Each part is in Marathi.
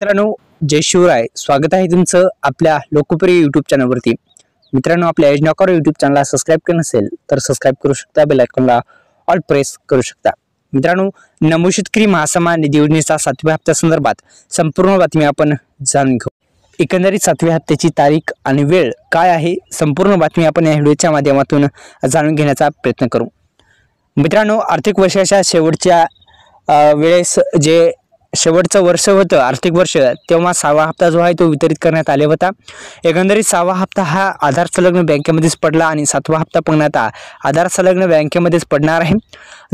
मित्रांनो, जय शिवराय. स्वागत आहे तुमचं आपल्या लोकप्रिय युट्यूब चॅनलवरती. मित्रांनो, आपल्या योजनाकार युट्यूब चॅनलला सबस्क्राईब केलं नसेल तर सबस्क्राईब करू शकता, बेल आयकॉनला ऑल प्रेस करू शकता. मित्रांनो, नमो शेतकरी महासन्मान निधी योजनेचा 7व्या हप्त्या संदर्भात संपूर्ण बातमी आपण जाणून घेऊ. एकंदरीत 7व्या हप्त्याची तारीख आणि वेळ काय आहे, संपूर्ण बातमी आपण या व्हिडिओच्या माध्यमातून जाणून घेण्याचा प्रयत्न करू. मित्रांनो, आर्थिक वर्षाच्या शेवटच्या वेळेस जे शेवटचं वर्ष होतं आर्थिक वर्ष, तेव्हा 6वा हप्ता जो आहे तो वितरित करण्यात आले होता. एकंदरीत 6वा हप्ता हा आधार संलग्न बँकेमध्येच पडला आणि 7वा हप्ता पण आता आधार संलग्न बँकेमध्येच पडणार आहे.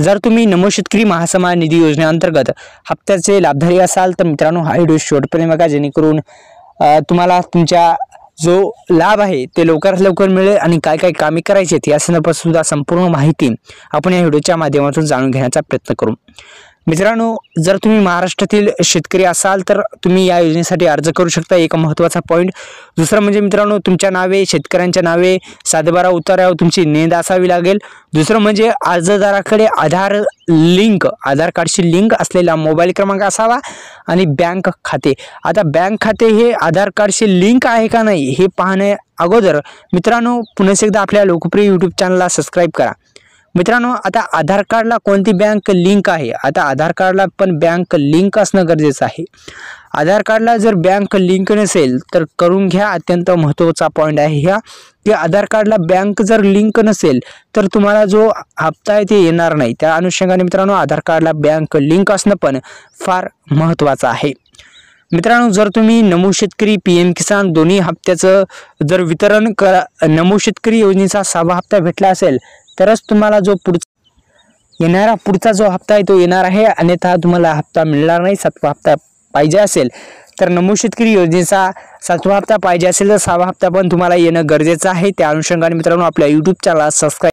जर तुम्ही नमो शेतकरी महासन्मान निधी योजनेअंतर्गत हप्त्याचे लाभधारी असाल तर मित्रांनो, हा व्हिडिओ शेवटपर्यंत बघा, जेणेकरून तुम्हाला तुमच्या जो लाभ आहे ते लवकरात लवकर मिळेल आणि काय काय कामे करायची आहेत या संदर्भात सुद्धा संपूर्ण माहिती आपण या व्हिडिओच्या माध्यमातून जाणून घेण्याचा प्रयत्न करू. मित्रांनो, जर तुम्ही महाराष्ट्रातील शेतकरी असाल तर तुम्ही या योजनेसाठी अर्ज करू शकता. एक महत्त्वाचा पॉईंट. दुसरं म्हणजे मित्रांनो, तुमच्या नावे, शेतकऱ्यांच्या नावे 7/12 उतार्यावर तुमची नोंद असावी लागेल. दुसरं म्हणजे अर्जदाराकडे आधार कार्डशी लिंक असलेला मोबाईल क्रमांक असावा आणि बँक खाते. आता बँक खाते हे आधार कार्डशी लिंक आहे का नाही हे पाहण्या अगोदर मित्रांनो, पुन्हा एकदा आपल्या लोकप्रिय यूट्यूब चॅनलला सबस्क्राईब करा. मित्रांनो, आता आधार कार्डला कोणती बँक लिंक आहे, आता आधार कार्डला पण बँक लिंक असणं गरजेचं आहे. आधार कार्डला जर बँक लिंक नसेल तर करून घ्या. अत्यंत महत्त्वाचा पॉईंट आहे ह्या, की आधार कार्डला बँक जर लिंक नसेल तर तुम्हाला जो हप्ता आहे ते येणार नाही. त्या अनुषंगाने मित्रांनो, आधार कार्डला बँक लिंक असणं पण फार महत्त्वाचं आहे. मित्रांनो, जर तुम्ही नमो शेतकरी PM किसान दोन्ही हप्त्याचं जर वितरण नमो शेतकरी योजनेचा 6वा हप्ता भेटला असेल तरच तुम्हाला जो पुढचा जो हप्ता आहे तो येणार आहे, अन्यथा तुम्हाला हप्ता मिळणार नाही. 7वा हप्ता पाहिजे असेल तर नमो शेतकरी योजनेचा 7वा हप्ता पाहिजे असेल तर 6वा हप्ता पण तुम्हाला येणं गरजेचं आहे. त्या अनुषंगाने मित्रांनो, आपल्या यूट्यूब चॅनलला सबस्क्राईब